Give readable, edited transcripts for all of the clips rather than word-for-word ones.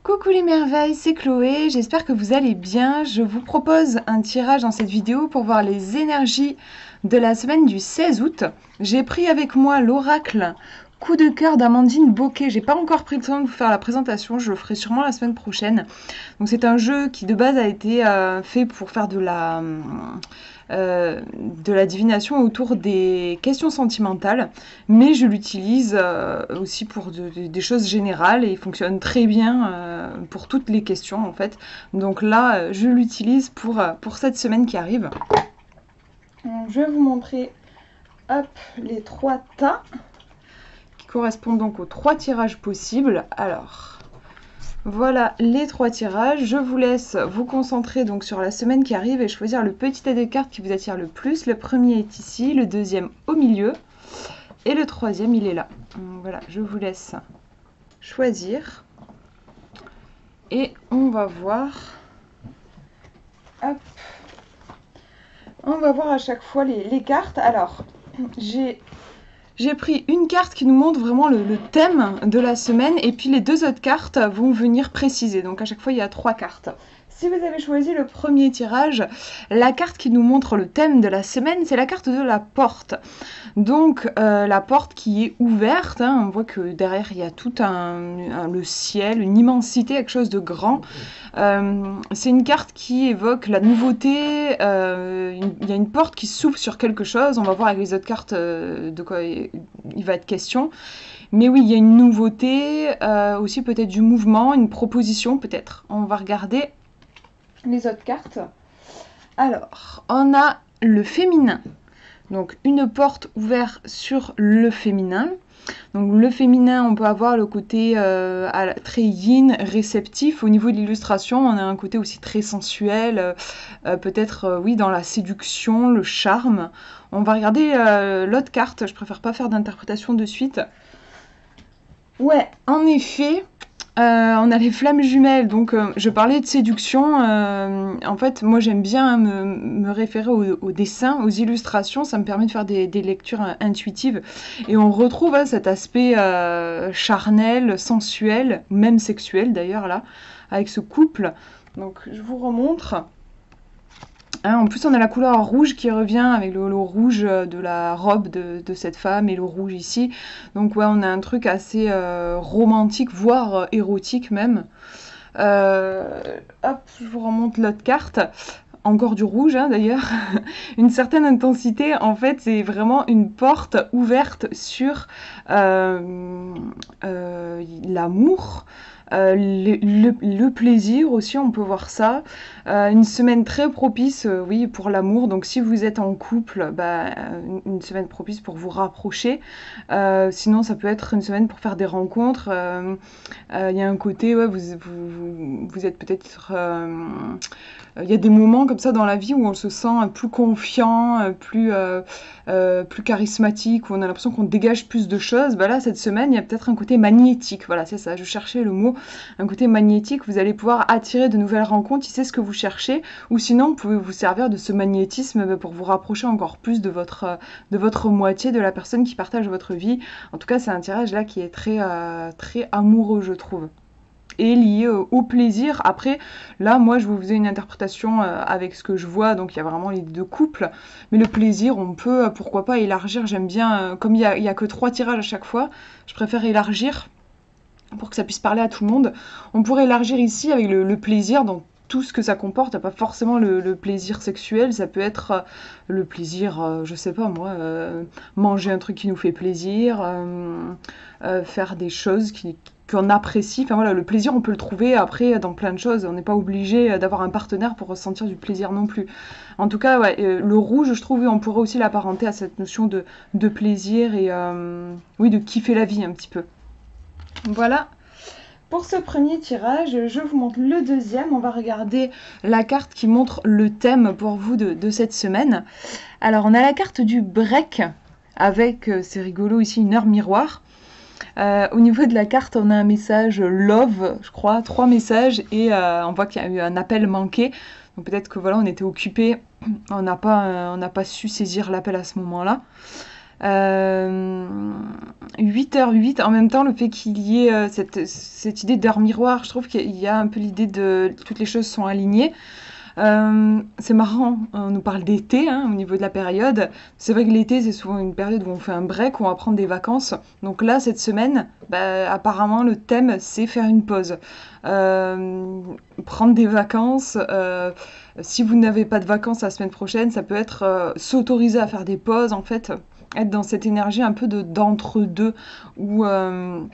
Coucou les merveilles, c'est Chloé, j'espère que vous allez bien. Je vous propose un tirage dans cette vidéo pour voir les énergies de la semaine du 16 août. J'ai pris avec moi l'oracle Coup de cœur d'Amandine Bocquet. J'ai pas encore pris le temps de vous faire la présentation, je le ferai sûrement la semaine prochaine. Donc c'est un jeu qui de base a été fait pour faire de la divination autour des questions sentimentales, mais je l'utilise aussi pour des choses générales et il fonctionne très bien pour toutes les questions en fait. Donc là, je l'utilise pour cette semaine qui arrive. Donc, je vais vous montrer hop, les trois tas qui correspondent donc aux trois tirages possibles. Alors, voilà les trois tirages. Je vous laisse vous concentrer donc sur la semaine qui arrive et choisir le petit tas de cartes qui vous attire le plus. Le premier est ici, le deuxième au milieu et le troisième il est là. Donc, voilà, je vous laisse choisir et on va voir. Hop. On va voir à chaque fois les cartes. Alors, j'ai pris une carte qui nous montre vraiment le thème de la semaine et puis les deux autres cartes vont venir préciser. Donc à chaque fois, il y a trois cartes. Si vous avez choisi le premier tirage, la carte qui nous montre le thème de la semaine, c'est la carte de la porte. Donc la porte qui est ouverte, hein, on voit que derrière il y a tout le ciel, une immensité, quelque chose de grand. C'est une carte qui évoque la nouveauté, il y a une porte qui s'ouvre sur quelque chose, on va voir avec les autres cartes de quoi il va être question. Mais oui, il y a une nouveauté, aussi peut-être du mouvement, une proposition peut-être. On va regarder les autres cartes. Alors, on a le féminin. Donc une porte ouverte sur le féminin. Donc le féminin, on peut avoir le côté très yin, réceptif. Au niveau de l'illustration, on a un côté aussi très sensuel, peut-être oui dans la séduction, le charme. On va regarder l'autre carte, je préfère pas faire d'interprétation de suite. Ouais, en effet, on a les flammes jumelles, donc je parlais de séduction. En fait, moi j'aime bien me référer au dessin, aux illustrations, ça me permet de faire des lectures intuitives. Et on retrouve cet aspect charnel, sensuel, même sexuel d'ailleurs là, avec ce couple. Donc je vous remontre. Hein, en plus, on a la couleur rouge qui revient avec le rouge de la robe de cette femme et le rouge ici. Donc ouais, on a un truc assez romantique, voire érotique même. Hop, je vous remonte l'autre carte. Encore du rouge hein, d'ailleurs. Une certaine intensité, en fait, c'est vraiment une porte ouverte sur l'amour. Le plaisir aussi, on peut voir ça. Une semaine très propice, oui, pour l'amour. Donc si vous êtes en couple, une semaine propice pour vous rapprocher. Sinon, ça peut être une semaine pour faire des rencontres. Il y a un côté, ouais, vous êtes peut-être... il y a des moments comme ça dans la vie où on se sent plus confiant, plus charismatique, où on a l'impression qu'on dégage plus de choses. Là, cette semaine, il y a peut-être un côté magnétique. Voilà, c'est ça, je cherchais le mot. Un côté magnétique, vous allez pouvoir attirer de nouvelles rencontres si c'est ce que vous cherchez. Ou sinon, vous pouvez vous servir de ce magnétisme pour vous rapprocher encore plus de votre moitié, de la personne qui partage votre vie. En tout cas, c'est un tirage là qui est très amoureux, je trouve. Et lié au plaisir. Après, là, moi, je vous faisais une interprétation avec ce que je vois, donc il y a vraiment les deux couples. Mais le plaisir, on peut, pourquoi pas, élargir. J'aime bien, comme il y a que 3 tirages à chaque fois, je préfère élargir pour que ça puisse parler à tout le monde. On pourrait élargir ici avec le plaisir dans tout ce que ça comporte, pas forcément le plaisir sexuel, ça peut être le plaisir, je sais pas moi, manger un truc qui nous fait plaisir, faire des choses qu'on apprécie. Enfin voilà, le plaisir, on peut le trouver après dans plein de choses. On n'est pas obligé d'avoir un partenaire pour ressentir du plaisir non plus. En tout cas, ouais, le rouge, je trouve, on pourrait aussi l'apparenter à cette notion de plaisir et oui, de kiffer la vie un petit peu. Voilà. Pour ce premier tirage, je vous montre le deuxième. On va regarder la carte qui montre le thème pour vous de cette semaine. Alors, on a la carte du break avec, c'est rigolo ici, une heure miroir. Au niveau de la carte, on a un message love, je crois, 3 messages et on voit qu'il y a eu un appel manqué. Donc peut-être que voilà, on était occupé, on n'a pas su saisir l'appel à ce moment-là. 8h08, en même temps, le fait qu'il y ait cette idée d'heure miroir, je trouve qu'il y a un peu l'idée de toutes les choses sont alignées. C'est marrant, on nous parle d'été au niveau de la période. C'est vrai que l'été, c'est souvent une période où on fait un break, où on va prendre des vacances. Donc là, cette semaine, apparemment, le thème, c'est faire une pause. Prendre des vacances. Si vous n'avez pas de vacances la semaine prochaine, ça peut être s'autoriser à faire des pauses, en fait. Être dans cette énergie un peu d'entre-deux, où on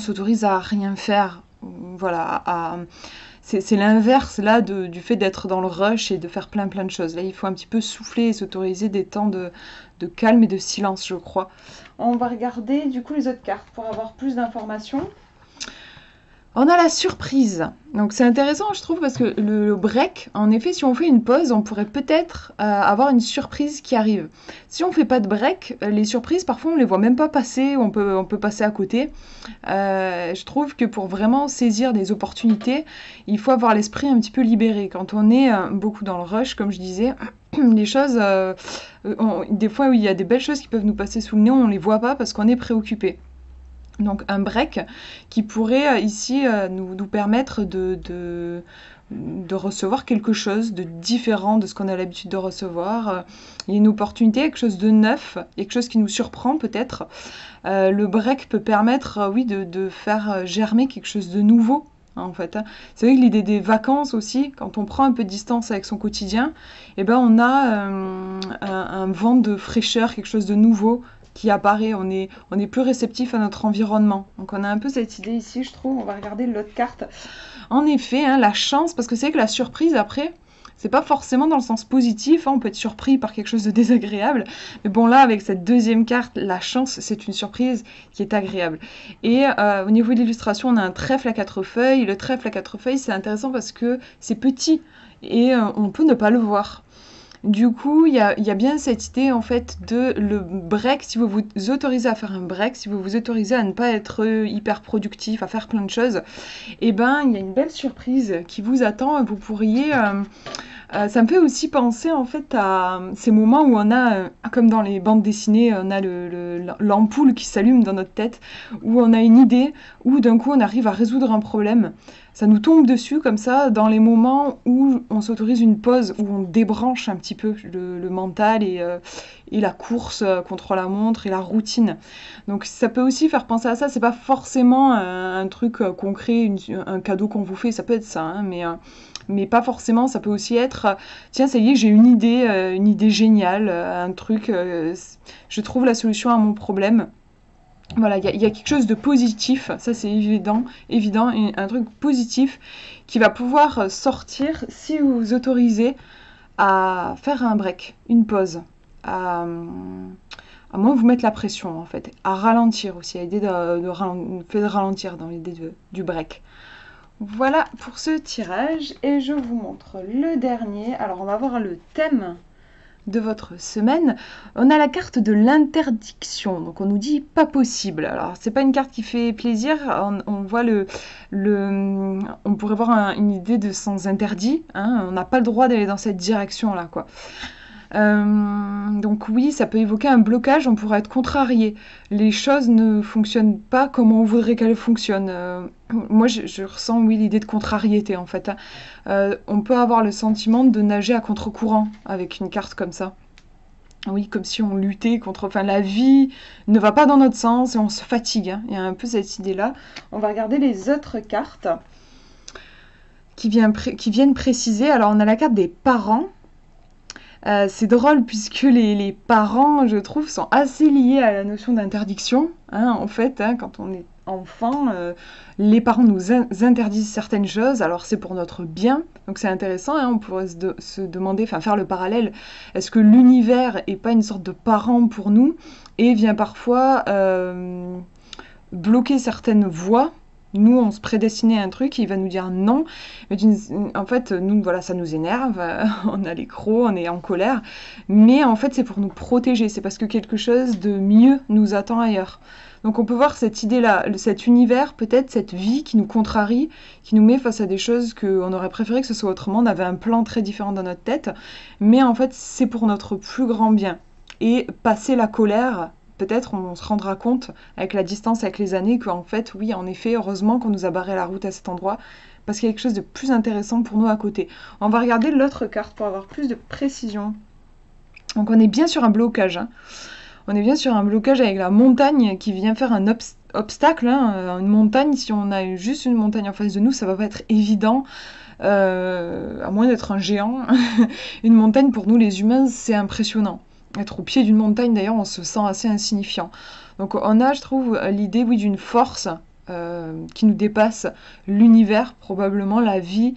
s'autorise à rien faire. Voilà, c'est l'inverse là du fait d'être dans le rush et de faire plein de choses. Là, il faut un petit peu souffler et s'autoriser des temps de calme et de silence, je crois. On va regarder du coup les autres cartes pour avoir plus d'informations. On a la surprise. Donc c'est intéressant, je trouve, parce que le break, en effet, si on fait une pause, on pourrait peut-être avoir une surprise qui arrive. Si on fait pas de break, les surprises, parfois, on les voit même pas passer, on peut passer à côté. Je trouve que pour vraiment saisir des opportunités, il faut avoir l'esprit un petit peu libéré. Quand on est beaucoup dans le rush, comme je disais, les choses, des fois, où il y a des belles choses qui peuvent nous passer sous le nez, on les voit pas parce qu'on est préoccupé. Donc un break qui pourrait ici nous permettre de recevoir quelque chose de différent de ce qu'on a l'habitude de recevoir. Il y a une opportunité, quelque chose de neuf, quelque chose qui nous surprend peut-être. Le break peut permettre, oui, de faire germer quelque chose de nouveau. En fait, c'est vrai que l'idée des vacances aussi, quand on prend un peu de distance avec son quotidien, eh ben on a un vent de fraîcheur, quelque chose de nouveau qui apparaît, on est plus réceptif à notre environnement. Donc on a un peu cette idée ici, je trouve. On va regarder l'autre carte. En effet, la chance, parce que c'est vrai que la surprise après, c'est pas forcément dans le sens positif, on peut être surpris par quelque chose de désagréable, mais bon là avec cette deuxième carte, la chance, c'est une surprise qui est agréable. Et au niveau de l'illustration, on a un trèfle à 4 feuilles. Le trèfle à 4 feuilles, c'est intéressant parce que c'est petit et on peut ne pas le voir. Du coup, il y a bien cette idée en fait de le break, si vous vous autorisez à faire un break, si vous vous autorisez à ne pas être hyper productif, à faire plein de choses, et ben il y a une belle surprise qui vous attend. Vous pourriez, ça me fait aussi penser en fait à ces moments où on a, comme dans les bandes dessinées, on a l'ampoule qui s'allume dans notre tête, où on a une idée, où d'un coup on arrive à résoudre un problème. Ça nous tombe dessus comme ça dans les moments où on s'autorise une pause, où on débranche un petit peu le mental et la course contre la montre et la routine. Donc ça peut aussi faire penser à ça. C'est pas forcément un truc concret, un cadeau qu'on vous fait. Ça peut être ça, mais pas forcément. Ça peut aussi être tiens, ça y est, j'ai une idée géniale, un truc. Je trouve la solution à mon problème. Voilà, il y a quelque chose de positif, ça c'est évident, un truc positif qui va pouvoir sortir si vous vous autorisez à faire un break, une pause, à moins vous mettre la pression en fait, à ralentir aussi, à l'idée de ralentir dans l'idée du break. Voilà pour ce tirage et je vous montre le dernier. Alors on va voir le thème de votre semaine. On a la carte de l'interdiction, donc on nous dit pas possible. Alors c'est pas une carte qui fait plaisir, on voit on pourrait voir une idée de sens interdit, on n'a pas le droit d'aller dans cette direction là quoi. Donc oui, ça peut évoquer un blocage, on pourrait être contrarié. Les choses ne fonctionnent pas comme on voudrait qu'elles fonctionnent. Moi, je ressens, oui, l'idée de contrariété, en fait. On peut avoir le sentiment de nager à contre-courant avec une carte comme ça. Oui, comme si on luttait contre... Enfin, la vie ne va pas dans notre sens et on se fatigue. Il y a un peu cette idée-là. On va regarder les autres cartes qui viennent préciser. Alors, on a la carte des parents. C'est drôle puisque les parents, je trouve, sont assez liés à la notion d'interdiction. En fait, quand on est enfant, les parents nous interdisent certaines choses, alors c'est pour notre bien. Donc c'est intéressant, on pourrait se demander, faire le parallèle. Est-ce que l'univers n'est pas une sorte de parent pour nous et vient parfois bloquer certaines voies? Nous, on se prédestinait à un truc, il va nous dire non. Mais en fait, nous, voilà, ça nous énerve, on a les crocs, on est en colère. Mais en fait, c'est pour nous protéger, c'est parce que quelque chose de mieux nous attend ailleurs. Donc on peut voir cette idée-là, cet univers, peut-être cette vie qui nous contrarie, qui nous met face à des choses qu'on aurait préféré que ce soit autrement. On avait un plan très différent dans notre tête, mais en fait, c'est pour notre plus grand bien. et passer la colère, peut-être on se rendra compte avec la distance, avec les années, qu'en fait, oui, en effet, heureusement qu'on nous a barré la route à cet endroit, parce qu'il y a quelque chose de plus intéressant pour nous à côté. On va regarder l'autre carte pour avoir plus de précision. Donc on est bien sur un blocage. Hein. On est bien sur un blocage avec la montagne qui vient faire un obstacle. Hein. Une montagne, si on a juste une montagne en face de nous, ça va pas être évident. À moins d'être un géant. Une montagne, pour nous les humains, c'est impressionnant. Être au pied d'une montagne, d'ailleurs, on se sent assez insignifiant. Donc on a, je trouve, l'idée, oui, d'une force qui nous dépasse, l'univers, probablement, la vie,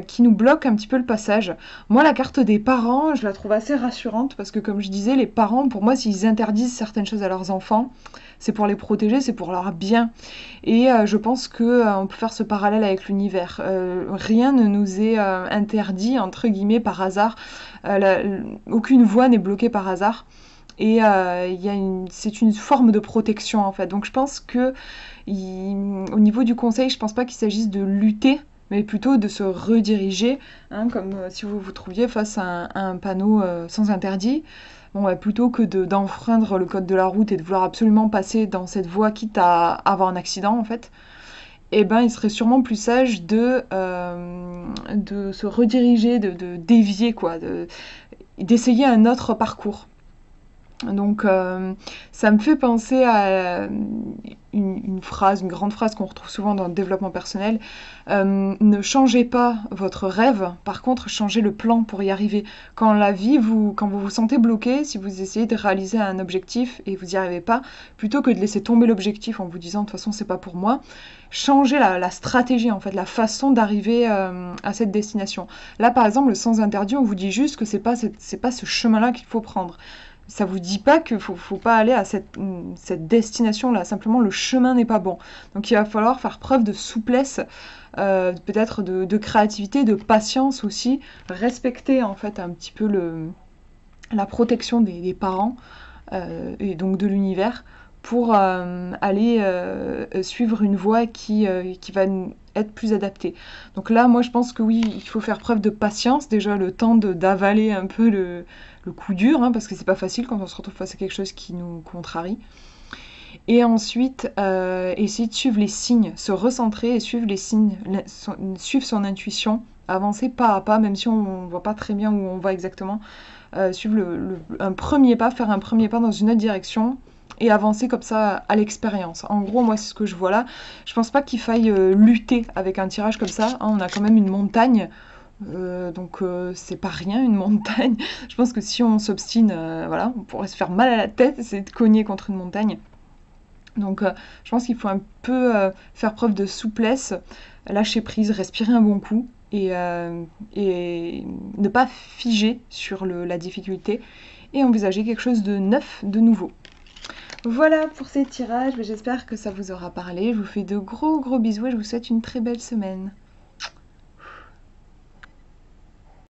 qui nous bloque un petit peu le passage. Moi, la carte des parents, je la trouve assez rassurante, parce que, comme je disais, les parents, pour moi, s'ils interdisent certaines choses à leurs enfants, c'est pour les protéger, c'est pour leur bien. Et je pense qu'on peut faire ce parallèle avec l'univers. Rien ne nous est interdit, entre guillemets, par hasard. Aucune voie n'est bloquée par hasard. Et c'est une forme de protection, en fait. Donc je pense que au niveau du conseil, je pense pas qu'il s'agisse de lutter, mais plutôt de se rediriger, hein, comme si vous vous trouviez face à un panneau sans interdit. Bon, ouais, plutôt que d'enfreindre le code de la route et de vouloir absolument passer dans cette voie quitte à avoir un accident, en fait, eh ben, il serait sûrement plus sage de se rediriger, de dévier, quoi, d'essayer un autre parcours. Donc ça me fait penser à une phrase, une grande phrase qu'on retrouve souvent dans le développement personnel. Ne changez pas votre rêve, par contre changez le plan pour y arriver. Quand vous vous sentez bloqué, si vous essayez de réaliser un objectif et vous n'y arrivez pas, plutôt que de laisser tomber l'objectif en vous disant de toute façon c'est pas pour moi, changez la stratégie, en fait, la façon d'arriver à cette destination. Là par exemple, le sens interdit, on vous dit juste que c'est pas ce chemin-là qu'il faut prendre. Ça vous dit pas qu'il faut pas aller à cette destination-là. Simplement, le chemin n'est pas bon. Donc, il va falloir faire preuve de souplesse, peut-être de créativité, de patience aussi. Respecter, en fait, un petit peu la protection des parents et donc de l'univers pour aller suivre une voie qui va être plus adaptée. Donc là, moi, je pense que oui, il faut faire preuve de patience. Déjà, le temps d'avaler un peu le coup dur, hein, parce que c'est pas facile quand on se retrouve face à quelque chose qui nous contrarie. Et ensuite, essayer de suivre les signes, se recentrer et suivre les signes, suivre son intuition, avancer pas à pas, même si on voit pas très bien où on va exactement. Suivre un premier pas, faire un premier pas dans une autre direction et avancer comme ça à l'expérience. En gros, moi, c'est ce que je vois là. Je pense pas qu'il faille lutter avec un tirage comme ça. Hein, on a quand même une montagne. Donc c'est pas rien une montagne. Je pense que si on s'obstine, voilà, on pourrait se faire mal à la tête, essayer de cogner contre une montagne. Donc je pense qu'il faut un peu faire preuve de souplesse, lâcher prise, respirer un bon coup et ne pas figer sur la difficulté et envisager quelque chose de neuf, de nouveau. Voilà pour ces tirages, j'espère que ça vous aura parlé. Je vous fais de gros bisous et je vous souhaite une très belle semaine.